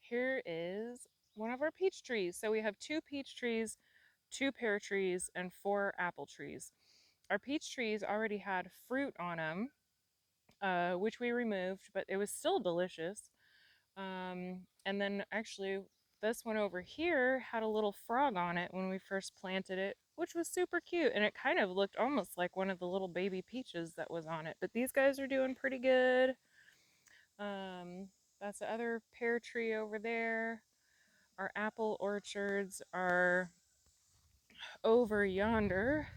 here is one of our peach trees. So we have 2 peach trees, 2 pear trees, and 4 apple trees. Our peach trees already had fruit on them, which we removed, but it was still delicious. And then actually, this one over here had a little frog on it when we first planted it, which was super cute. And it kind of looked almost like one of the little baby peaches that was on it. But these guys are doing pretty good. Um, that's the other pear tree over there. Our apple orchards are over yonder.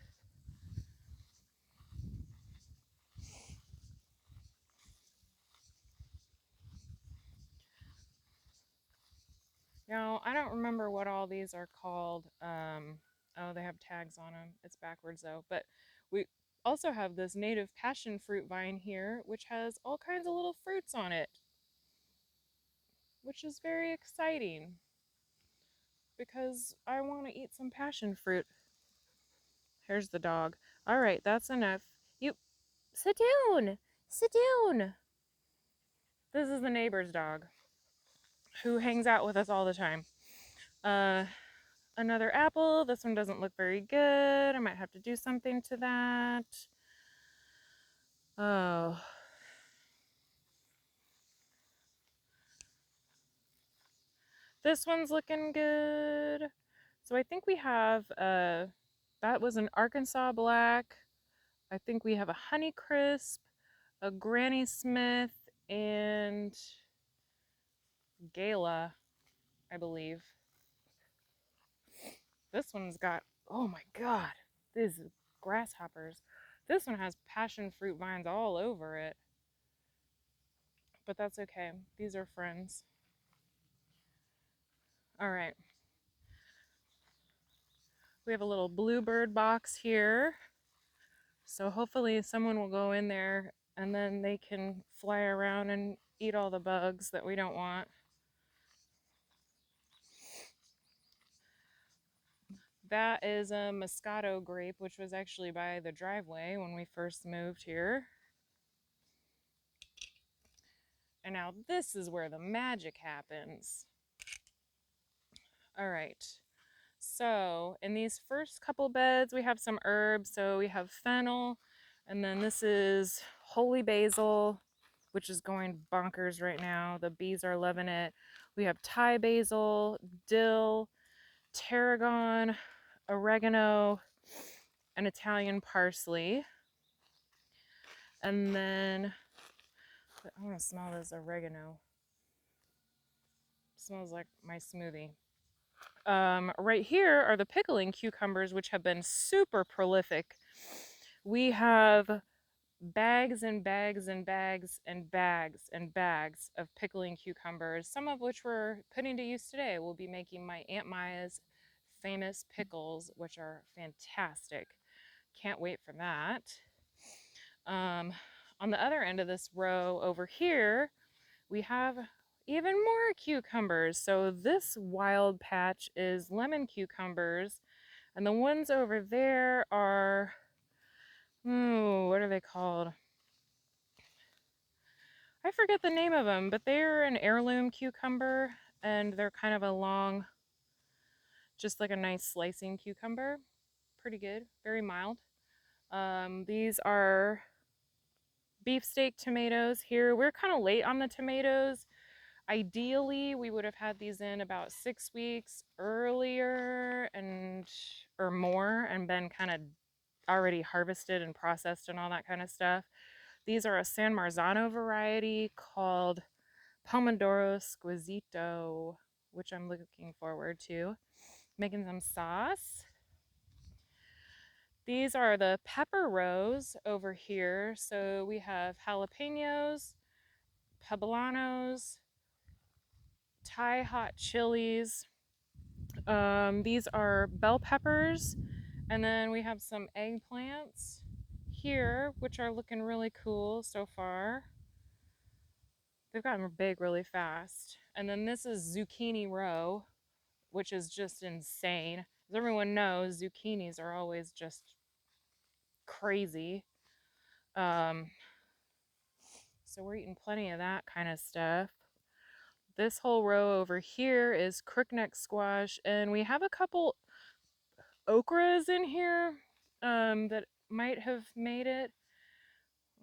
Now, I don't remember what all these are called. Oh, they have tags on them. It's backwards though. But we also have this native passion fruit vine here, which has all kinds of little fruits on it, which is very exciting because I want to eat some passion fruit. Here's the dog. All right, that's enough. You sit down. Sit down. This is the neighbor's dog who hangs out with us all the time. Uh, Another apple. This one doesn't look very good. I might have to do something to that. Oh. This one's looking good. So I think we have that was an Arkansas Black. I think we have a Honeycrisp, a Granny Smith, and Gala, I believe. This one's got, oh my god, these grasshoppers. This one has passion fruit vines all over it. But that's okay. These are friends. All right. We have a little bluebird box here. So hopefully someone will go in there and then they can fly around and eat all the bugs that we don't want. That is a Moscato grape, which was actually by the driveway when we first moved here. And now this is where the magic happens. All right. So in these first couple beds, we have some herbs. So we have fennel, and then this is holy basil, which is going bonkers right now. The bees are loving it. We have Thai basil, dill, tarragon, oregano, and Italian parsley. And then I want to smell this oregano. It smells like my smoothie. Right here are the pickling cucumbers, which have been super prolific. We have bags and bags and bags and bags and bags of pickling cucumbers, some of which we're putting to use today. We'll be making my Aunt Maya's famous pickles, which are fantastic. Can't wait for that. Um, on the other end of this row over here, we have even more cucumbers. So this wild patch is lemon cucumbers, and the ones over there are, what are they called? I forget the name of them, but they're an heirloom cucumber, and they're kind of a long, just like a nice slicing cucumber. Pretty good, very mild. These are beefsteak tomatoes here. We're kind of late on the tomatoes. Ideally, we would have had these in about 6 weeks earlier and or more and been kind of already harvested and processed and all that kind of stuff. These are a San Marzano variety called Pomodoro Squisito, which I'm looking forward to. Making some sauce. These are the pepper rows over here. So we have jalapenos, poblanos, Thai hot chilies. These are bell peppers. And then we have some eggplants here, which are looking really cool so far. They've gotten big really fast. And then this is zucchini row, which is just insane. As everyone knows, zucchinis are always just crazy. So we're eating plenty of that kind of stuff. This whole row over here is crookneck squash, and we have a couple okras in here that might have made it.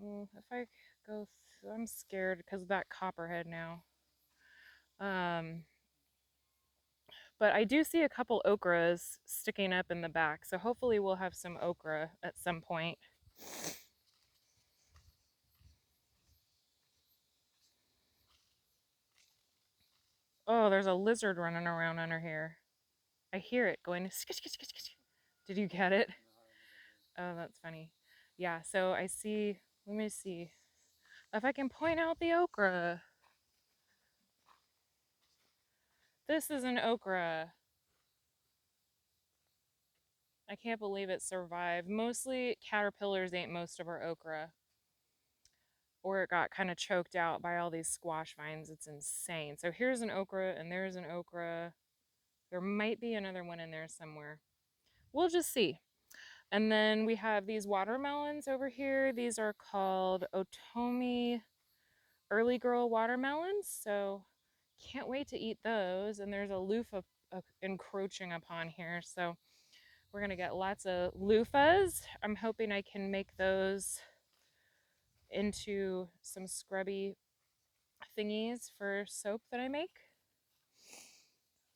If I go through, I'm scared because of that copperhead now. But I do see a couple okras sticking up in the back, so hopefully we'll have some okra at some point. Oh, there's a lizard running around under here. I hear it going, skitch, skitch, skitch, skitch. Did you get it? Oh, that's funny. Yeah, so I see, let me see if I can point out the okra. This is an okra. I can't believe it survived. Mostly caterpillars ate most of our okra, or it got kind of choked out by all these squash vines. It's insane. So here's an okra, and there's an okra. There might be another one in there somewhere. We'll just see. And then we have these watermelons over here. These are called Otomi Early Girl watermelons. So can't wait to eat those. And there's a loofah encroaching upon here. So we're going to get lots of loofahs. I'm hoping I can make those into some scrubby thingies for soap that I make.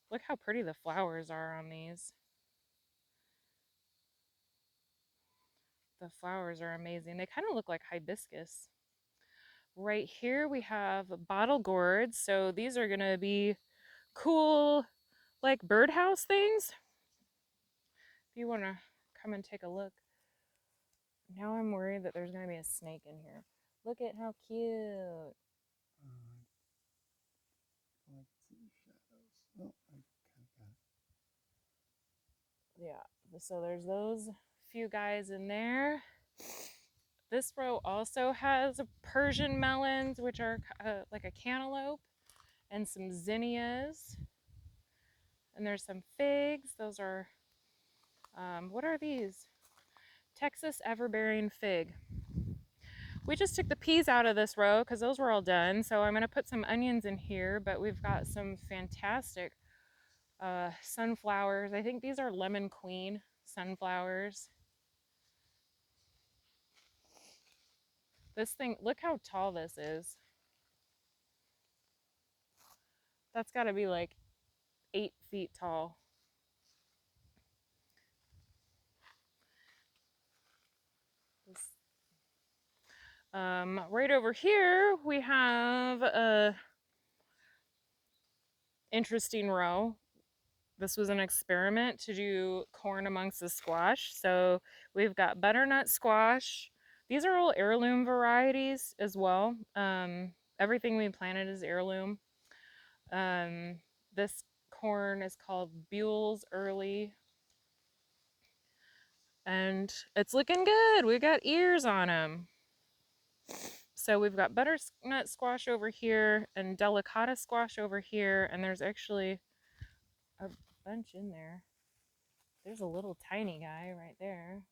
Look how pretty the flowers are on these. The flowers are amazing. They kind of look like hibiscus. Right here we have bottle gourds. So these are going to be cool, like birdhouse things. If you want to come and take a look. Now I'm worried that there's going to be a snake in here. Look at how cute. I can see the shadows. Oh, I kind of got it. Yeah, so there's those few guys in there. This row also has Persian melons, which are like a cantaloupe, and some zinnias. And there's some figs. Those are, what are these? Texas everbearing fig. We just took the peas out of this row because those were all done. So I'm going to put some onions in here, but we've got some fantastic sunflowers. I think these are Lemon Queen sunflowers. This thing, look how tall this is. That's got to be like 8 feet tall. Right over here, we have a interesting row. This was an experiment to do corn amongst the squash. So we've got butternut squash. These are all heirloom varieties as well. Everything we planted is heirloom. This corn is called Buell's Early. And it's looking good. We got ears on them. So we've got butternut squash over here and delicata squash over here. And there's actually a bunch in there. There's a little tiny guy right there.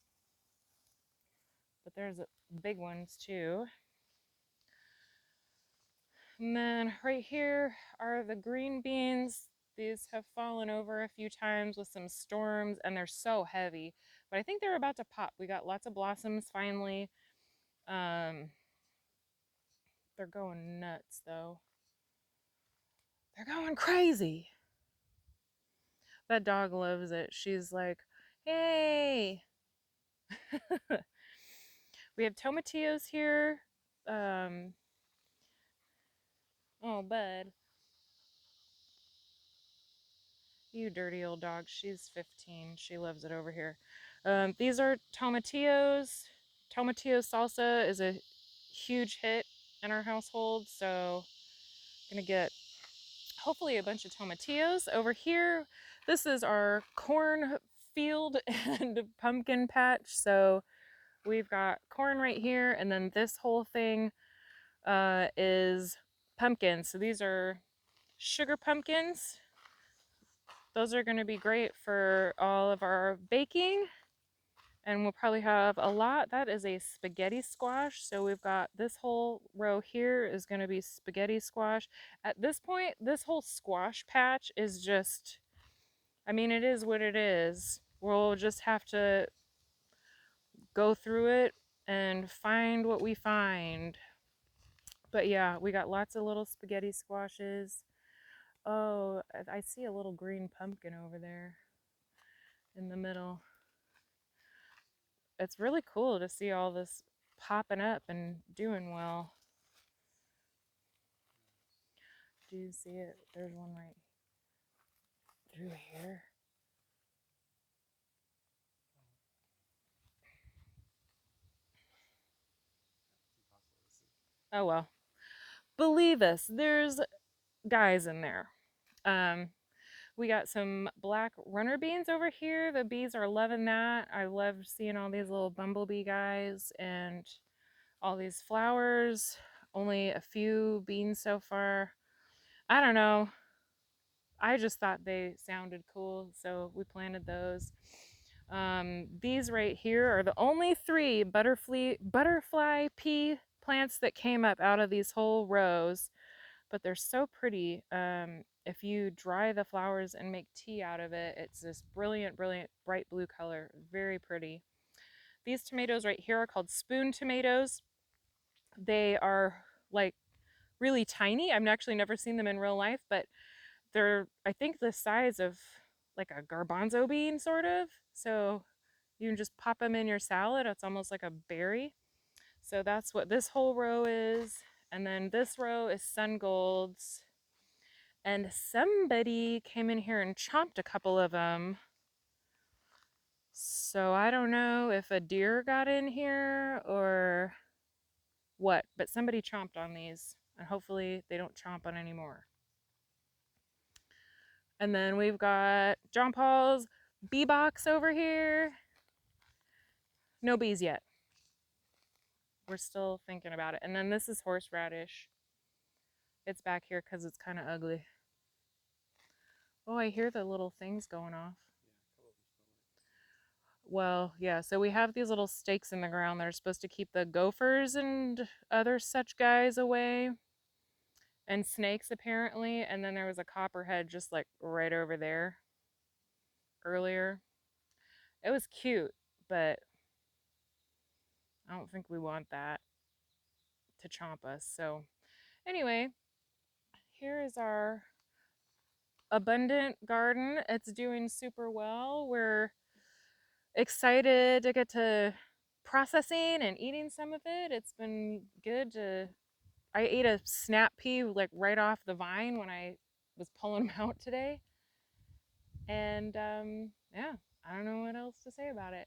But there's big ones too. And then right here are the green beans. These have fallen over a few times with some storms and they're so heavy. But I think they're about to pop. We got lots of blossoms finally. They're going nuts though. They're going crazy. That dog loves it. She's like, hey. We have tomatillos here. Oh, bud. You dirty old dog. She's 15. She loves it over here. These are tomatillos. Tomatillo salsa is a huge hit in our household. So I'm going to get hopefully a bunch of tomatillos. Over here, this is our corn field and pumpkin patch. So we've got corn right here. And then this whole thing is pumpkins. So these are sugar pumpkins. Those are going to be great for all of our baking and we'll probably have a lot. That is a spaghetti squash. So we've got this whole row here is going to be spaghetti squash. At this point, this whole squash patch is just, I mean, it is what it is. We'll just have to go through it and find what we find. But yeah, we got lots of little spaghetti squashes. Oh, I see a little green pumpkin over there in the middle. It's really cool to see all this popping up and doing well. Do you see it? There's one right through here. Oh well. Believe us, there's guys in there. Um, we got some black runner beans over here. The bees are loving that. I love seeing all these little bumblebee guys and all these flowers. Only a few beans so far. I don't know. I just thought they sounded cool, so we planted those. These right here are the only 3 butterfly pea plants that came up out of these whole rows, but they're so pretty. If you dry the flowers and make tea out of it, it's this brilliant, brilliant, bright blue color. Very pretty. These tomatoes right here are called spoon tomatoes. They are like really tiny. I've actually never seen them in real life, but they're, I think, the size of like a garbanzo bean, sort of. So you can just pop them in your salad. It's almost like a berry. So that's what this whole row is. And then this row is sun golds. And somebody came in here and chomped a couple of them. So I don't know if a deer got in here or what, but somebody chomped on these. And hopefully they don't chomp on any more. And then we've got John Paul's bee box over here. No bees yet. We're still thinking about it. And then this is horseradish. It's back here because it's kind of ugly. Oh, I hear the little things going off. Well, yeah, so we have these little stakes in the ground that are supposed to keep the gophers and other such guys away. And snakes, apparently. And then there was a copperhead just like right over there earlier. It was cute, but I don't think we want that to chomp us. So, anyway, here is our abundant garden. It's doing super well. We're excited to get to processing and eating some of it. It's been good to. I ate a snap pea like right off the vine when I was pulling them out today. And yeah, I don't know what else to say about it.